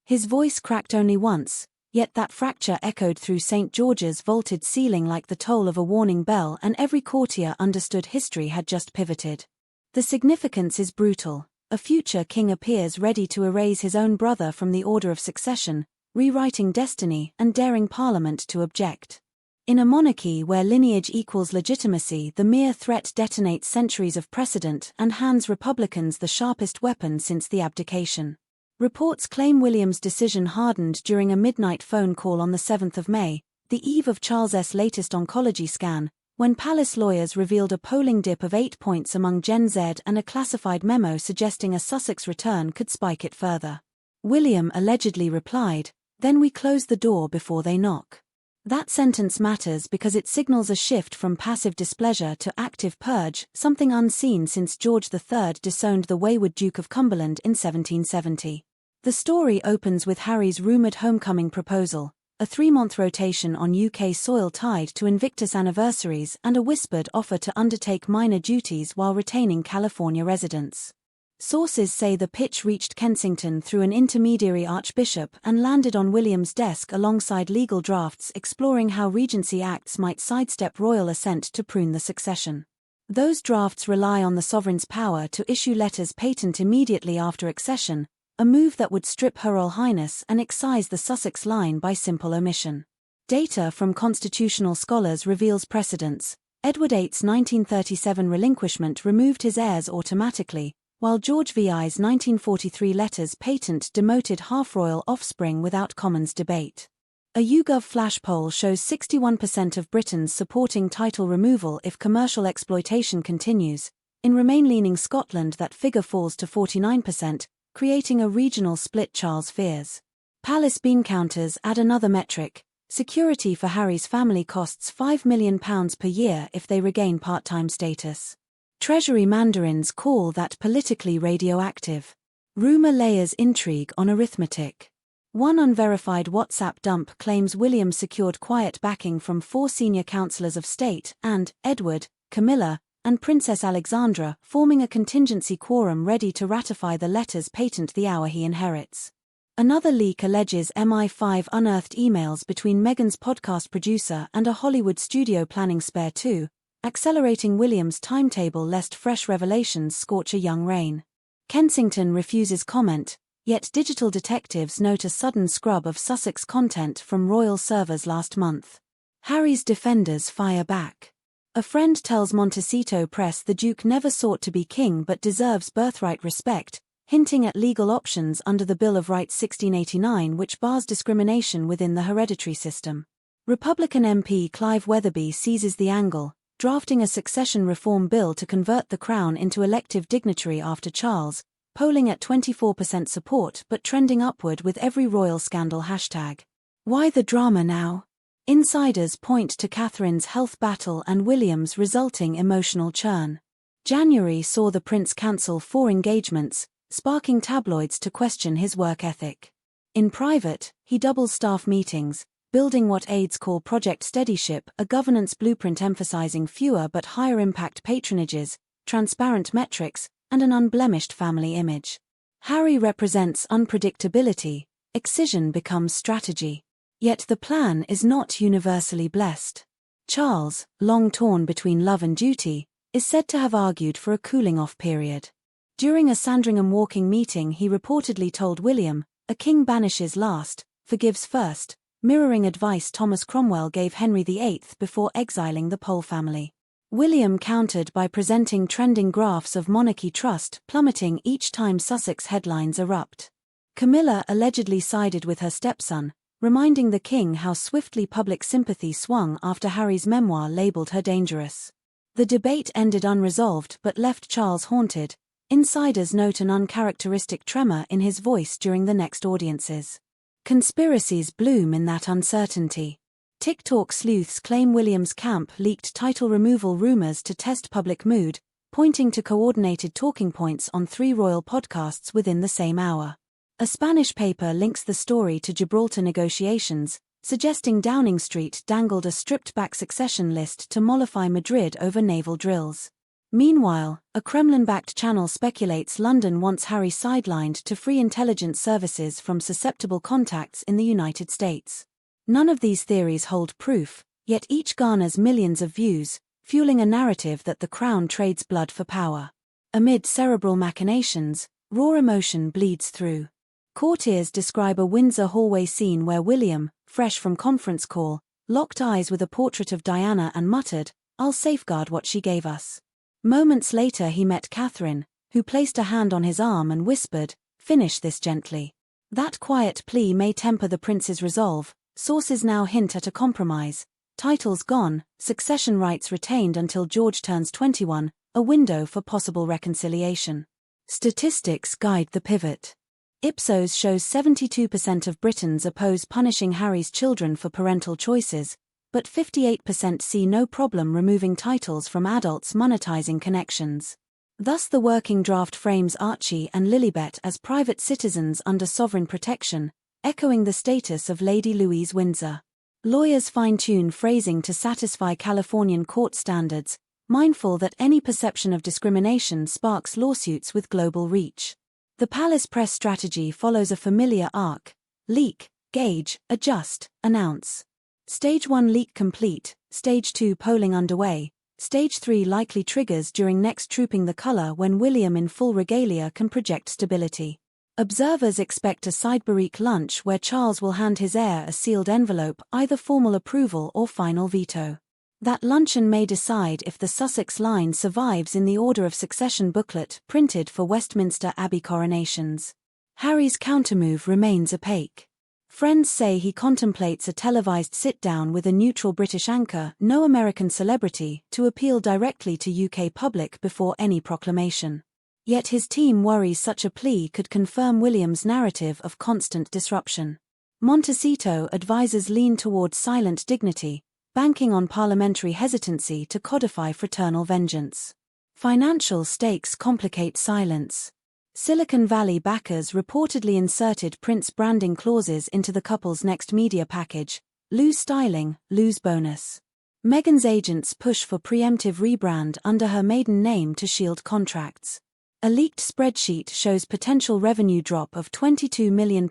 His voice cracked only once, yet that fracture echoed through St. George's vaulted ceiling like the toll of a warning bell, and every courtier understood history had just pivoted. The significance is brutal. A future king appears ready to erase his own brother from the order of succession, rewriting destiny and daring Parliament to object. In a monarchy where lineage equals legitimacy, the mere threat detonates centuries of precedent and hands Republicans the sharpest weapon since the abdication. Reports claim William's decision hardened during a midnight phone call on the 7th of May, the eve of Charles's latest oncology scan, when palace lawyers revealed a polling dip of 8 points among Gen Z and a classified memo suggesting a Sussex return could spike it further. William allegedly replied, "Then we close the door before they knock." That sentence matters because it signals a shift from passive displeasure to active purge, something unseen since George III disowned the wayward Duke of Cumberland in 1770. The story opens with Harry's rumoured homecoming proposal, a 3-month rotation on UK soil tied to Invictus anniversaries, and a whispered offer to undertake minor duties while retaining California residence. Sources say the pitch reached Kensington through an intermediary archbishop and landed on William's desk alongside legal drafts exploring how Regency Acts might sidestep royal assent to prune the succession. Those drafts rely on the sovereign's power to issue letters patent immediately after accession, a move that would strip Her Royal Highness and excise the Sussex line by simple omission. Data from constitutional scholars reveals precedents. Edward VIII's 1937 relinquishment removed his heirs automatically, while George VI's 1943 letters patent demoted half-royal offspring without Commons debate. A YouGov flash poll shows 61% of Britons supporting title removal if commercial exploitation continues. In Remain-leaning Scotland that figure falls to 49%, creating a regional split Charles fears. Palace bean counters add another metric. Security for Harry's family costs £5 million per year if they regain part-time status. Treasury mandarins call that politically radioactive. Rumour layers intrigue on arithmetic. One unverified WhatsApp dump claims William secured quiet backing from 4 senior councillors of state and Edward, Camilla, and Princess Alexandra, forming a contingency quorum ready to ratify the letters patent the hour he inherits. Another leak alleges MI5 unearthed emails between Meghan's podcast producer and a Hollywood studio planning Spare 2, accelerating William's timetable lest fresh revelations scorch a young reign. Kensington refuses comment, yet digital detectives note a sudden scrub of Sussex content from royal servers last month. Harry's defenders fire back. A friend tells Montecito Press the Duke never sought to be king but deserves birthright respect, hinting at legal options under the Bill of Rights 1689 which bars discrimination within the hereditary system. Republican MP Clive Weatherby seizes the angle, drafting a succession reform bill to convert the crown into elective dignitary after Charles, polling at 24% support but trending upward with every royal scandal hashtag. Why the drama now? Insiders point to Catherine's health battle and William's resulting emotional churn. January saw the prince cancel 4 engagements, sparking tabloids to question his work ethic. In private, he doubles staff meetings, building what aides call Project Steadyship, a governance blueprint emphasizing fewer but higher impact patronages, transparent metrics, and an unblemished family image. Harry represents unpredictability, excision becomes strategy. Yet the plan is not universally blessed. Charles, long torn between love and duty, is said to have argued for a cooling-off period. During a Sandringham walking meeting he reportedly told William, "A king banishes last, forgives first," mirroring advice Thomas Cromwell gave Henry VIII before exiling the Pole family. William countered by presenting trending graphs of monarchy trust plummeting each time Sussex headlines erupt. Camilla allegedly sided with her stepson, reminding the king how swiftly public sympathy swung after Harry's memoir labelled her dangerous. The debate ended unresolved but left Charles haunted. Insiders note an uncharacteristic tremor in his voice during the next audiences. Conspiracies bloom in that uncertainty. TikTok sleuths claim William's camp leaked title removal rumors to test public mood, pointing to coordinated talking points on 3 royal podcasts within the same hour. A Spanish paper links the story to Gibraltar negotiations, suggesting Downing Street dangled a stripped-back succession list to mollify Madrid over naval drills. Meanwhile, a Kremlin-backed channel speculates London wants Harry sidelined to free intelligence services from susceptible contacts in the United States. None of these theories hold proof, yet each garners millions of views, fueling a narrative that the Crown trades blood for power. Amid cerebral machinations, raw emotion bleeds through. Courtiers describe a Windsor hallway scene where William, fresh from conference call, locked eyes with a portrait of Diana and muttered, "I'll safeguard what she gave us." Moments later he met Catherine, who placed a hand on his arm and whispered, "Finish this gently." That quiet plea may temper the prince's resolve. Sources now hint at a compromise. Titles gone, succession rights retained until George turns 21, a window for possible reconciliation. Statistics guide the pivot. Ipsos shows 72% of Britons oppose punishing Harry's children for parental choices, but 58% see no problem removing titles from adults monetizing connections. Thus the working draft frames Archie and Lilibet as private citizens under sovereign protection, echoing the status of Lady Louise Windsor. Lawyers fine-tune phrasing to satisfy Californian court standards, mindful that any perception of discrimination sparks lawsuits with global reach. The palace press strategy follows a familiar arc: leak, gauge, adjust, announce. Stage 1 leak complete, Stage 2 polling underway, Stage 3 likely triggers during next Trooping the Colour when William in full regalia can project stability. Observers expect a Sidebarrique lunch where Charles will hand his heir a sealed envelope, either formal approval or final veto. That luncheon may decide if the Sussex line survives in the order of succession booklet printed for Westminster Abbey coronations. Harry's countermove remains opaque. Friends say he contemplates a televised sit-down with a neutral British anchor, no American celebrity, to appeal directly to UK public before any proclamation. Yet his team worries such a plea could confirm William's narrative of constant disruption. Montecito advisors lean towards silent dignity, banking on parliamentary hesitancy to codify fraternal vengeance. Financial stakes complicate silence. Silicon Valley backers reportedly inserted Prince branding clauses into the couple's next media package: lose styling, lose bonus. Meghan's agents push for preemptive rebrand under her maiden name to shield contracts. A leaked spreadsheet shows potential revenue drop of £22 million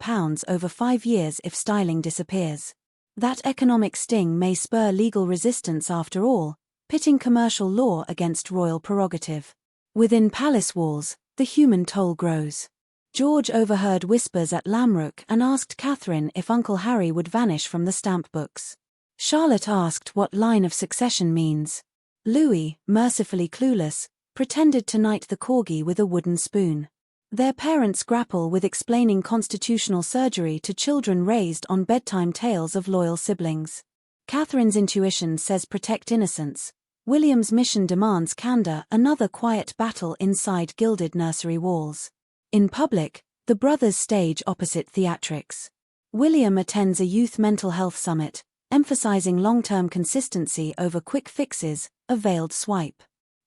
over 5 years if styling disappears. That economic sting may spur legal resistance after all, pitting commercial law against royal prerogative. Within palace walls, the human toll grows. George overheard whispers at Lamrook and asked Catherine if Uncle Harry would vanish from the stamp books. Charlotte asked what line of succession means. Louis, mercifully clueless, pretended to knight the corgi with a wooden spoon. Their parents grapple with explaining constitutional surgery to children raised on bedtime tales of loyal siblings. Catherine's intuition says protect innocence. William's mission demands candor, another quiet battle inside gilded nursery walls. In public, the brothers stage opposite theatrics. William attends a youth mental health summit, emphasizing long-term consistency over quick fixes, a veiled swipe.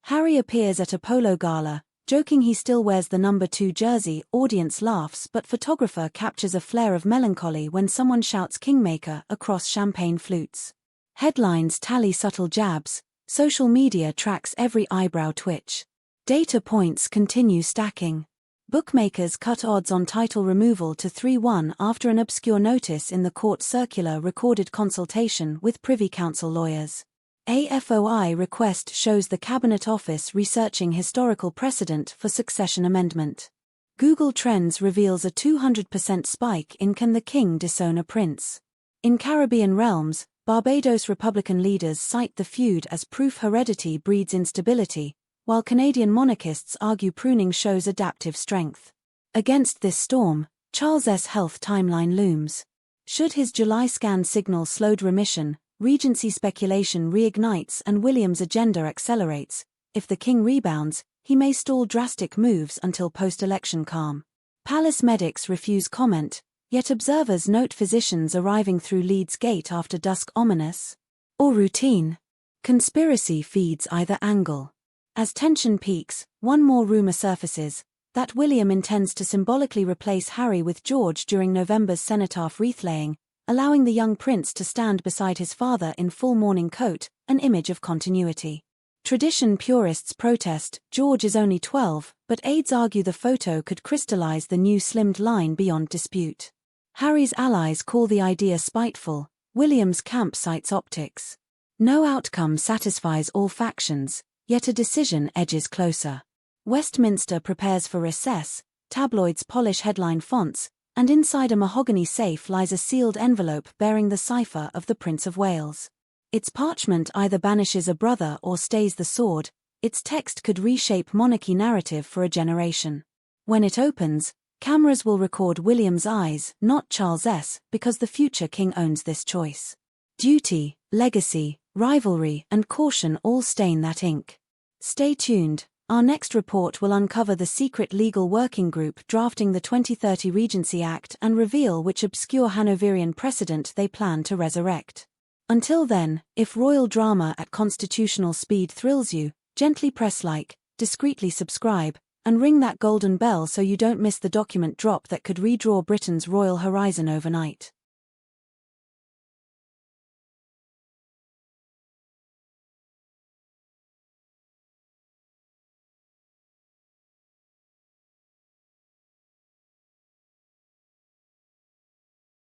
Harry appears at a polo gala, joking he still wears the number 2 jersey. Audience laughs, but photographer captures a flare of melancholy when someone shouts Kingmaker across champagne flutes. Headlines tally subtle jabs. Social media tracks every eyebrow twitch. Data points continue stacking. Bookmakers cut odds on title removal to 3-1 after an obscure notice in the court circular recorded consultation with Privy Council lawyers. AFOI request shows the Cabinet Office researching historical precedent for succession amendment. Google Trends reveals a 200% spike in Can the King Disown a Prince? In Caribbean realms, Barbados Republican leaders cite the feud as proof heredity breeds instability, while Canadian monarchists argue pruning shows adaptive strength. Against this storm, Charles's health timeline looms. Should his July scan signal slowed remission, Regency speculation reignites and William's agenda accelerates. If the king rebounds, he may stall drastic moves until post-election calm. Palace medics refuse comment, yet observers note physicians arriving through Leeds Gate after dusk ominous or routine. Conspiracy feeds either angle. As tension peaks, one more rumor surfaces, that William intends to symbolically replace Harry with George during November's cenotaph wreath-laying, allowing the young prince to stand beside his father in full mourning coat, an image of continuity. Tradition purists protest, George is only 12, but aides argue the photo could crystallize the new slimmed line beyond dispute. Harry's allies call the idea spiteful, William's camp cites optics. No outcome satisfies all factions, yet a decision edges closer. Westminster prepares for recess, tabloids polish headline fonts, and inside a mahogany safe lies a sealed envelope bearing the cipher of the Prince of Wales. Its parchment either banishes a brother or stays the sword, its text could reshape monarchy narrative for a generation. When it opens, cameras will record William's eyes, not Charles's, because the future king owns this choice. Duty, legacy, rivalry, and caution all stain that ink. Stay tuned. Our next report will uncover the secret legal working group drafting the 2030 Regency Act and reveal which obscure Hanoverian precedent they plan to resurrect. Until then, if royal drama at constitutional speed thrills you, gently press like, discreetly subscribe, and ring that golden bell so you don't miss the document drop that could redraw Britain's royal horizon overnight.